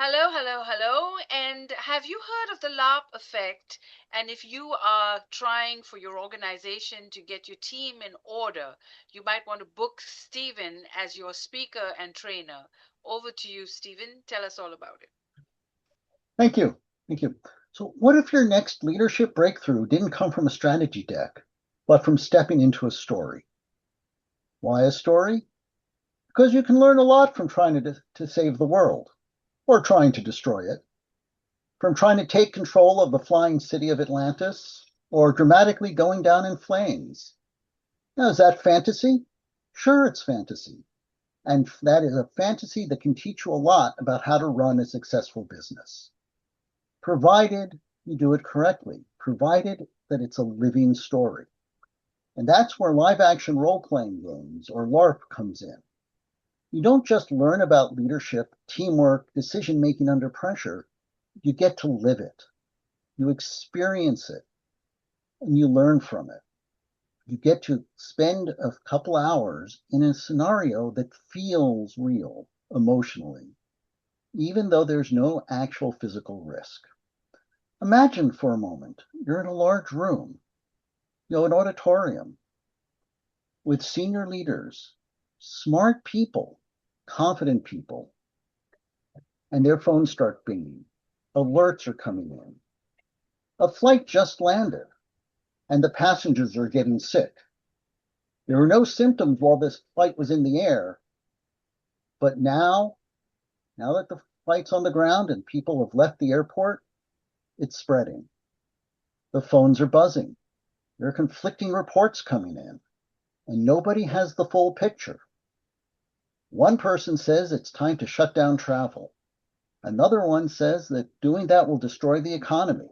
Hello, hello, hello. And have you heard of the LARP effect? And if you are trying for your organization to get your team in order, you might want to book Stephen as your speaker and trainer. Over to you, Stephen. Tell us all about it. Thank you. Thank you. So, what if your next leadership breakthrough didn't come from a strategy deck, but from stepping into a story? Why a story? Because you can learn a lot from trying to save the world or trying to destroy it, from trying to take control of the flying city of Atlantis or dramatically going down in flames. Now, is that fantasy? Sure, it's fantasy. And that is a fantasy that can teach you a lot about how to run a successful business, provided you do it correctly, provided that it's a living story. And that's where live action role playing games or LARP comes in. You don't just learn about leadership, teamwork, decision making under pressure, you get to live it. You experience it and you learn from it. You get to spend a couple hours in a scenario that feels real emotionally, even though there's no actual physical risk. Imagine for a moment you're in a large room, an auditorium with senior leaders, smart people, confident people, and their phones start binging. Alerts are coming in. A flight just landed, and the passengers are getting sick. There were no symptoms while this flight was in the air, but now that the flight's on the ground and people have left the airport, it's spreading. The phones are buzzing. There are conflicting reports coming in, and nobody has the full picture. One person says it's time to shut down travel. Another one says that doing that will destroy the economy.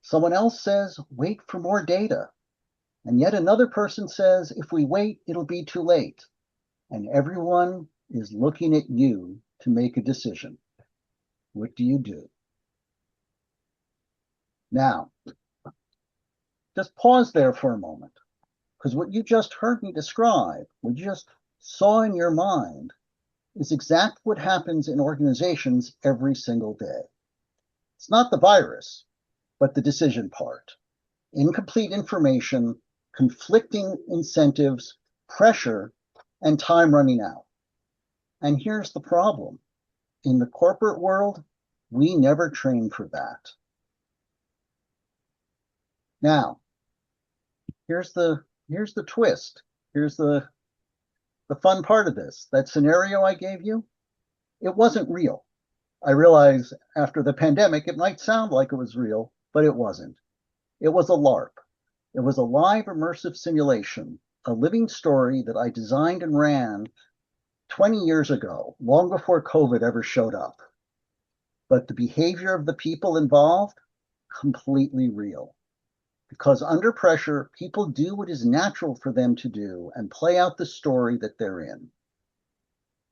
Someone else says, wait for more data. And yet another person says, if we wait, it'll be too late. And everyone is looking at you to make a decision. What do you do? Now, just pause there for a moment, because what you just heard me describe, what you just saw in your mind, is exactly what happens in organizations every single day. It's not the virus, but the decision part. Incomplete information, conflicting incentives, pressure, and time running out. And here's the problem. In the corporate world, we never train for that. Now, here's the twist. Here's the fun part of this. That scenario I gave you, it wasn't real. I realize after the pandemic, it might sound like it was real, but it wasn't. It was a LARP. It was a live immersive simulation, a living story that I designed and ran 20 years ago, long before COVID ever showed up. But the behavior of the people involved, completely real. Because under pressure, people do what is natural for them to do and play out the story that they're in.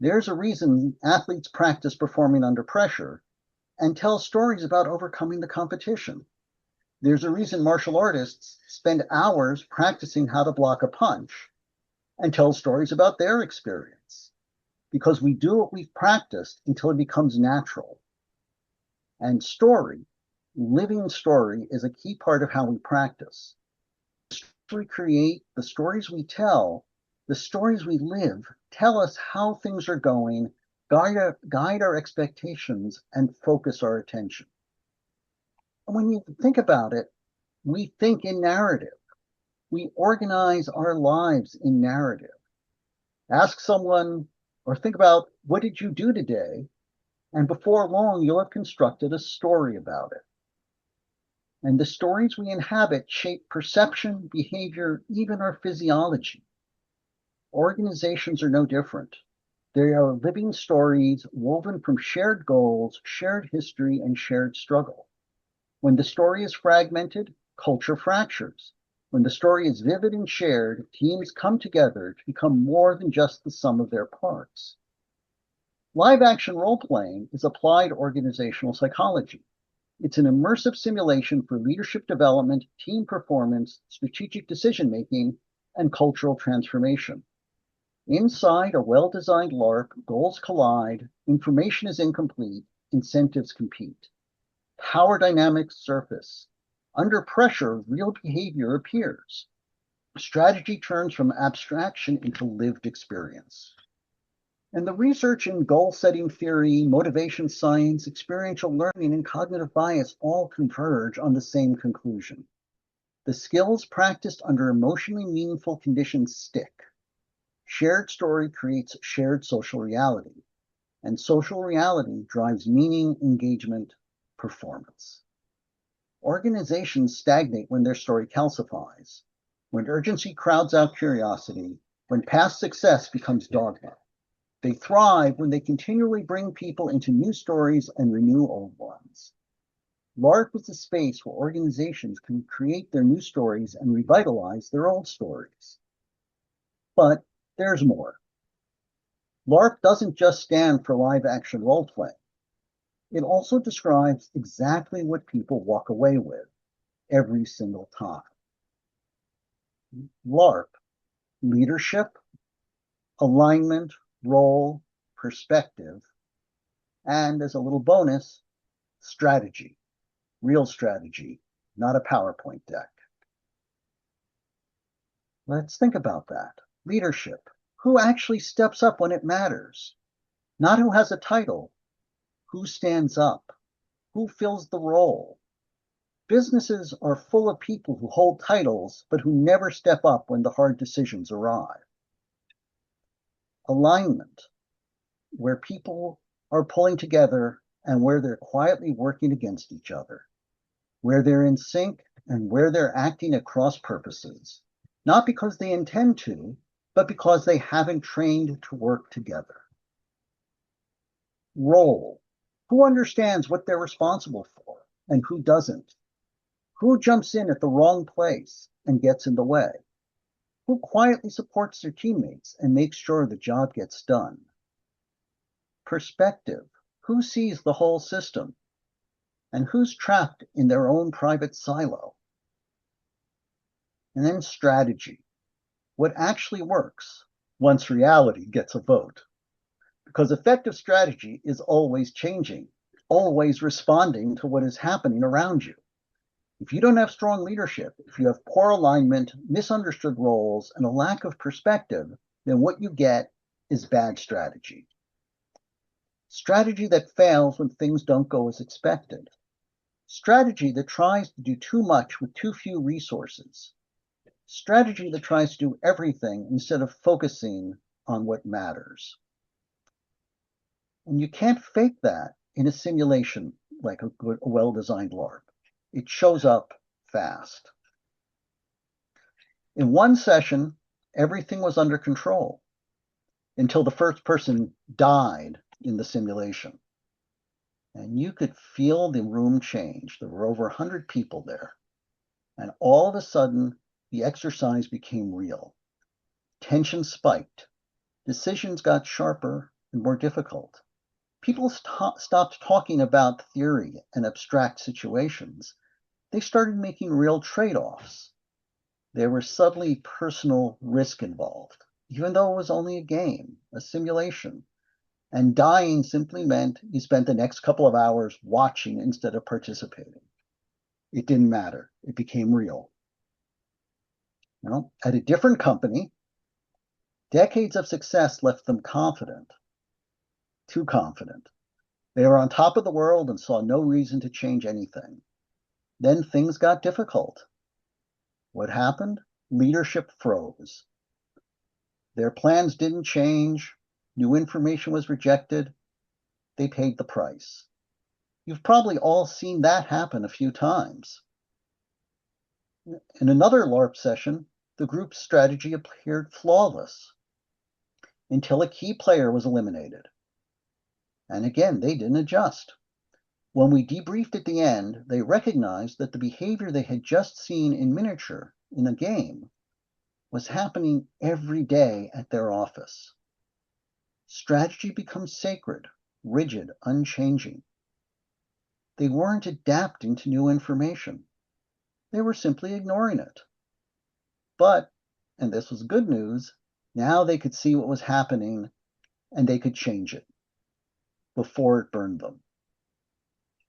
There's a reason athletes practice performing under pressure and tell stories about overcoming the competition. There's a reason martial artists spend hours practicing how to block a punch and tell stories about their experience. Because we do what we've practiced until it becomes natural. And story, living story, is a key part of how we practice. We create, the stories we tell, the stories we live, tell us how things are going, guide our expectations, and focus our attention. And when you think about it, we think in narrative. We organize our lives in narrative. Ask someone or think about, what did you do today? And before long, you'll have constructed a story about it. And the stories we inhabit shape perception, behavior, even our physiology. Organizations are no different. They are living stories woven from shared goals, shared history, and shared struggle. When the story is fragmented, culture fractures. When the story is vivid and shared, teams come together to become more than just the sum of their parts. Live action role playing is applied organizational psychology. It's an immersive simulation for leadership development, team performance, strategic decision making, and cultural transformation. Inside a well designed LARP, goals collide, information is incomplete, incentives compete. Power dynamics surface. Under pressure, real behavior appears. Strategy turns from abstraction into lived experience. And the research in goal-setting theory, motivation science, experiential learning, and cognitive bias all converge on the same conclusion. The skills practiced under emotionally meaningful conditions stick. Shared story creates shared social reality, and social reality drives meaning, engagement, performance. Organizations stagnate when their story calcifies, when urgency crowds out curiosity, when past success becomes dogma. They thrive when they continually bring people into new stories and renew old ones. LARP is a space where organizations can create their new stories and revitalize their old stories. But there's more. LARP doesn't just stand for live action role playing. It also describes exactly what people walk away with every single time. LARP, leadership, alignment, role, perspective, and as a little bonus, strategy, real strategy, not a PowerPoint deck. Let's think about that. Leadership. Who actually steps up when it matters? Not who has a title. Who stands up? Who fills the role? Businesses are full of people who hold titles, but who never step up when the hard decisions arrive. Alignment, where people are pulling together and where they're quietly working against each other, where they're in sync and where they're acting at cross purposes, not because they intend to, but because they haven't trained to work together. Role, who understands what they're responsible for and who doesn't? Who jumps in at the wrong place and gets in the way? Who quietly supports their teammates and makes sure the job gets done? Perspective, who sees the whole system? And who's trapped in their own private silo? And then strategy, what actually works once reality gets a vote. Because effective strategy is always changing, always responding to what is happening around you. If you don't have strong leadership, if you have poor alignment, misunderstood roles, and a lack of perspective, then what you get is bad strategy. Strategy that fails when things don't go as expected. Strategy that tries to do too much with too few resources. Strategy that tries to do everything instead of focusing on what matters. And you can't fake that in a simulation like a well-designed LARP. It shows up fast. In one session, everything was under control until the first person died in the simulation. And you could feel the room change. There were over 100 people there. And all of a sudden, the exercise became real. Tension spiked. Decisions got sharper and more difficult. People stopped talking about theory and abstract situations. They started making real trade-offs. There was suddenly personal risk involved, even though it was only a game, a simulation. And dying simply meant you spent the next couple of hours watching instead of participating. It didn't matter. It became real. At a different company, decades of success left them confident, too confident. They were on top of the world and saw no reason to change anything. Then things got difficult. What happened? Leadership froze. Their plans didn't change. New information was rejected. They paid the price. You've probably all seen that happen a few times. In another LARP session, the group's strategy appeared flawless until a key player was eliminated. And again, they didn't adjust. When we debriefed at the end, they recognized that the behavior they had just seen in miniature in a game was happening every day at their office. Strategy becomes sacred, rigid, unchanging. They weren't adapting to new information. They were simply ignoring it. But, and this was good news, now they could see what was happening and they could change it before it burned them.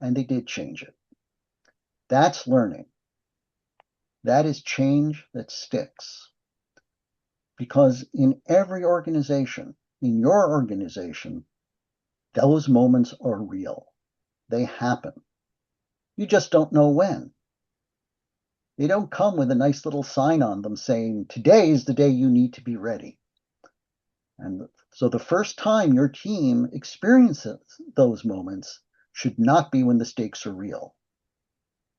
and they did change it. That's learning. That is change that sticks. Because in every organization, in your organization, those moments are real. They happen. You just don't know when. They don't come with a nice little sign on them saying, today is the day you need to be ready. And so the first time your team experiences those moments should not be when the stakes are real,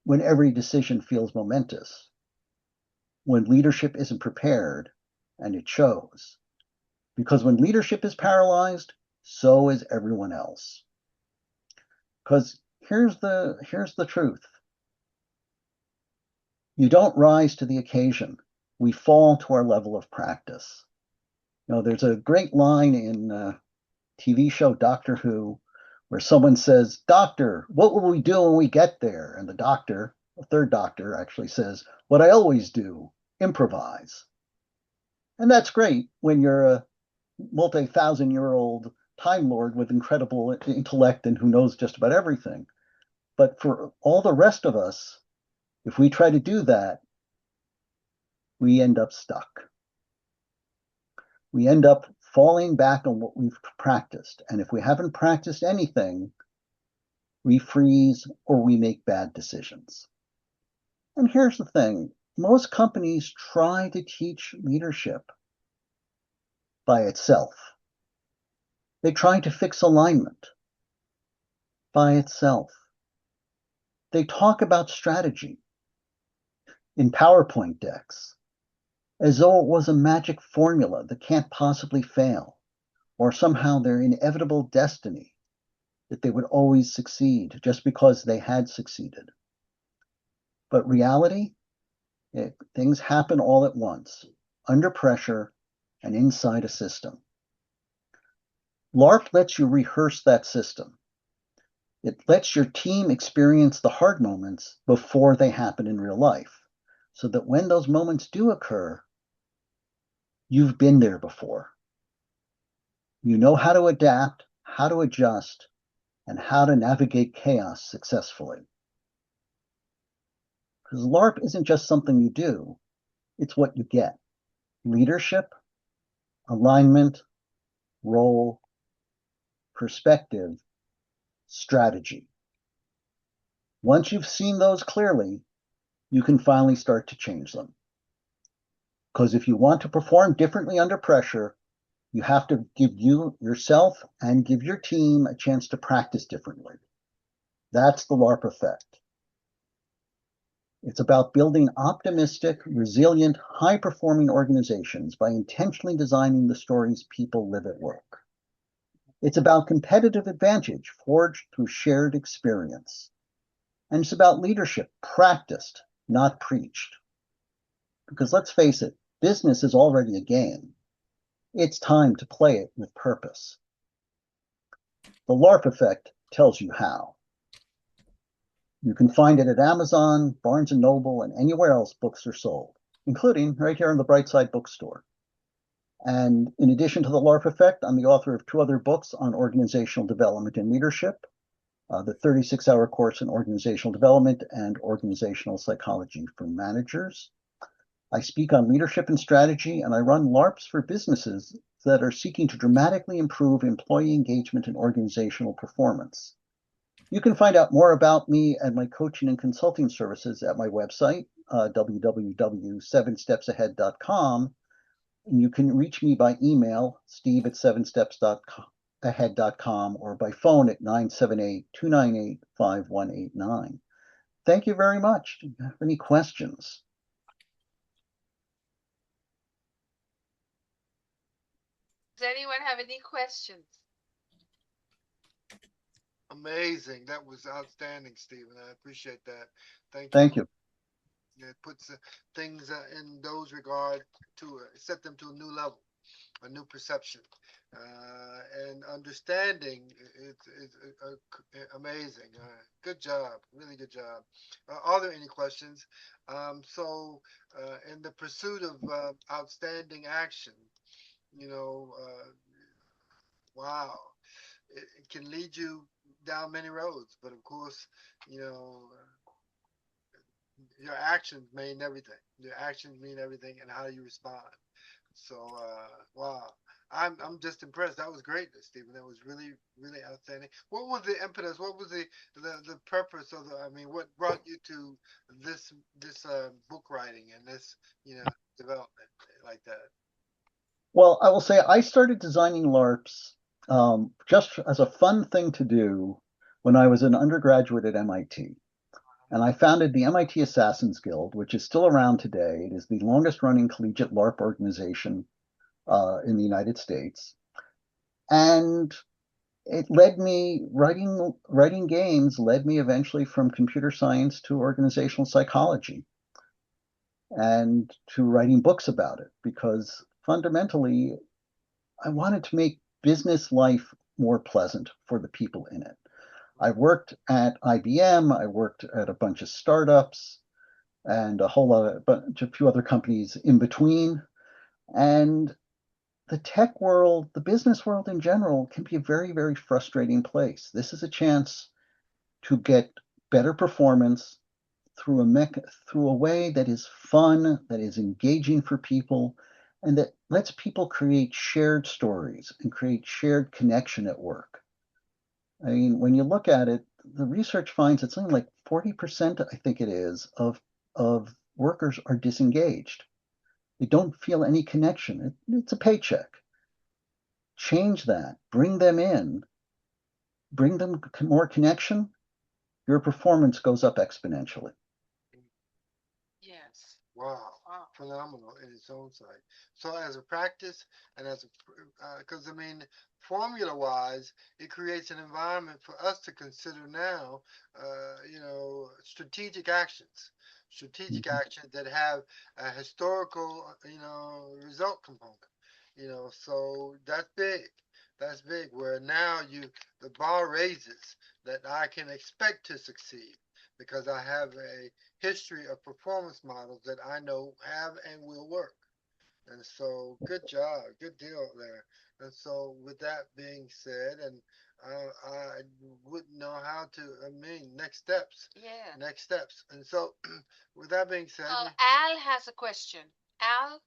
when every decision feels momentous, when leadership isn't prepared, and it shows. Because when leadership is paralyzed, so is everyone else. Because here's the truth. You don't rise to the occasion. We fall to our level of practice. There's a great line in TV show Doctor Who where someone says, Doctor, what will we do when we get there? And the doctor, the third doctor, actually says, what I always do, improvise. And that's great when you're a multi-thousand-year-old Time Lord with incredible intellect and who knows just about everything. But for all the rest of us, if we try to do that, we end up stuck. We end up falling back on what we've practiced. And if we haven't practiced anything, we freeze or we make bad decisions. And here's the thing. Most companies try to teach leadership by itself. They try to fix alignment by itself. They talk about strategy in PowerPoint decks as though it was a magic formula that can't possibly fail, or somehow their inevitable destiny that they would always succeed just because they had succeeded. But reality, things happen all at once, under pressure and inside a system. LARP lets you rehearse that system. It lets your team experience the hard moments before they happen in real life, so that when those moments do occur, you've been there before. You know how to adapt, how to adjust, and how to navigate chaos successfully. Because LARP isn't just something you do, it's what you get. Leadership, alignment, role, perspective, strategy. Once you've seen those clearly, you can finally start to change them. Because if you want to perform differently under pressure, you have to give yourself and give your team a chance to practice differently. That's the LARP effect. It's about building optimistic, resilient, high-performing organizations by intentionally designing the stories people live at work. It's about competitive advantage forged through shared experience. And it's about leadership practiced, not preached. Because let's face it, business is already a game. It's time to play it with purpose. The LARP effect tells you how. You can find it at Amazon, Barnes & Noble, and anywhere else books are sold, including right here in the Brightside bookstore. And in addition to the LARP effect, I'm the author of 2 other books on organizational development and leadership, the 36-hour course in organizational development and organizational psychology for managers. I speak on leadership and strategy, and I run LARPs for businesses that are seeking to dramatically improve employee engagement and organizational performance. You can find out more about me and my coaching and consulting services at my website, www.7stepsahead.com. And you can reach me by email, steve@7steps.ahead.com, or by phone at 978-298-5189. Thank you very much. Do you have any questions? Does anyone have any questions? Amazing. That was outstanding, Stephen. I appreciate that. Thank you. Thank you. It puts things in those regard to set them to a new level, a new perception, and understanding. It's amazing. Good job. Really good job. Are there any questions? In the pursuit of outstanding action, you know, wow, it can lead you down many roads, but of course, you know, your actions mean everything. Your actions mean everything, and how you respond. So, wow. I'm just impressed. That was great, Stephen. That was really really outstanding. What was the impetus? What was the purpose of the? I mean, what brought you to this book writing and this development like that? Well, I will say I started designing LARPs just as a fun thing to do when I was an undergraduate at MIT. And I founded the MIT Assassins Guild, which is still around today. It is the longest running collegiate LARP organization in the United States. And it led me writing games led me eventually from computer science to organizational psychology and to writing books about it because fundamentally I wanted to make business life more pleasant for the people in it. I worked at IBM, I worked at a bunch of startups and a few other companies in between. And the tech world, the business world in general, can be a very, very frustrating place. This is a chance to get better performance through a way that is fun, that is engaging for people, and that lets people create shared stories and create shared connection at work. I mean, when you look at it, the research finds that something like 40%, I think it is, of workers are disengaged. They don't feel any connection. It's a paycheck. Change that, bring them in, bring them more connection, your performance goes up exponentially. Yes. Wow, Wow. phenomenal in its own side. So as a practice and as a, because I mean, formula wise, it creates an environment for us to consider now, strategic actions, strategic Mhm. actions that have a historical, result component. So that's big. That's big. Where now the bar raises that I can expect to succeed because I have a history of performance models that I know have and will work. And so, good job, good deal there. And so, with that being said, and I wouldn't know how to. I mean, next steps, Yeah. next steps. And so, with that being said, Al has a question. Al?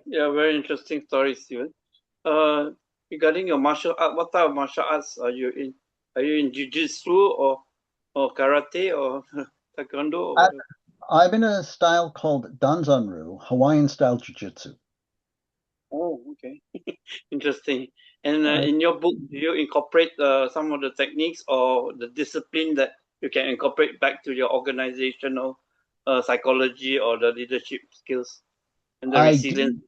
Yeah, very interesting story, Steven. Uh, Regarding your martial art, what type of martial arts are you in? Are you in jiu-jitsu or karate or taekwondo or I, whatever? I'm in a style called Danzanru, Hawaiian style jiu-jitsu. Oh, okay, interesting. And Uh, in your book, do you incorporate some of the techniques or the discipline that you can incorporate back to your organizational psychology or the leadership skills and the I resilience? do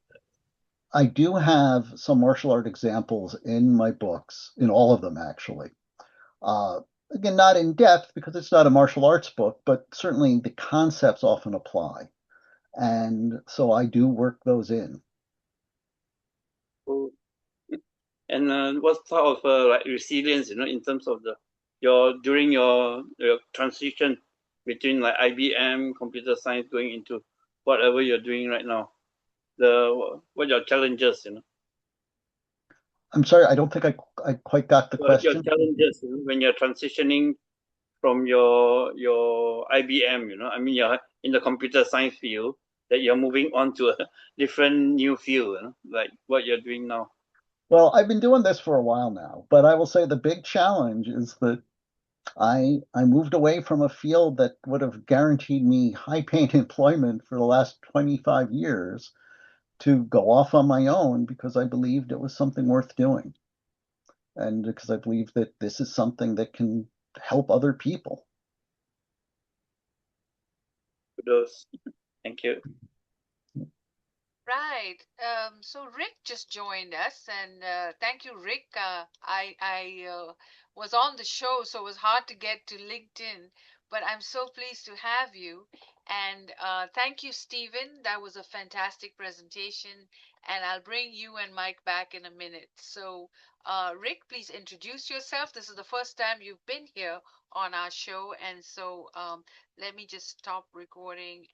I do have some martial art examples in my books, in all of them actually. Uh, Again, not in depth because it's not a martial arts book, but certainly the concepts often apply. And so I do work those in. Oh, and what sort of like resilience, in terms of your during your transition between like IBM computer science going into whatever you're doing right now? What are your challenges? I'm sorry, I don't think I quite got the Your question. challenges, when you're transitioning from your IBM, I mean you're in the computer science field that you're moving on to a different new field, like what you're doing now. Well, I've been doing this for a while now, but I will say the big challenge is that I moved away from a field that would have guaranteed me high paying employment for the last 25 years to go off on my own because I believed it was something worth doing. And because I believe that this is something that can help other people. Kudos. Thank you. Right. So Rick just joined us, and thank you, Rick. I was on the show, so it was hard to get to LinkedIn, but I'm so pleased to have you. And thank you, Stephen. That was a fantastic presentation, and I'll bring you and Mike back in a minute. So, Rick, please introduce yourself. This is the first time you've been here on our show, and so let me just stop recording.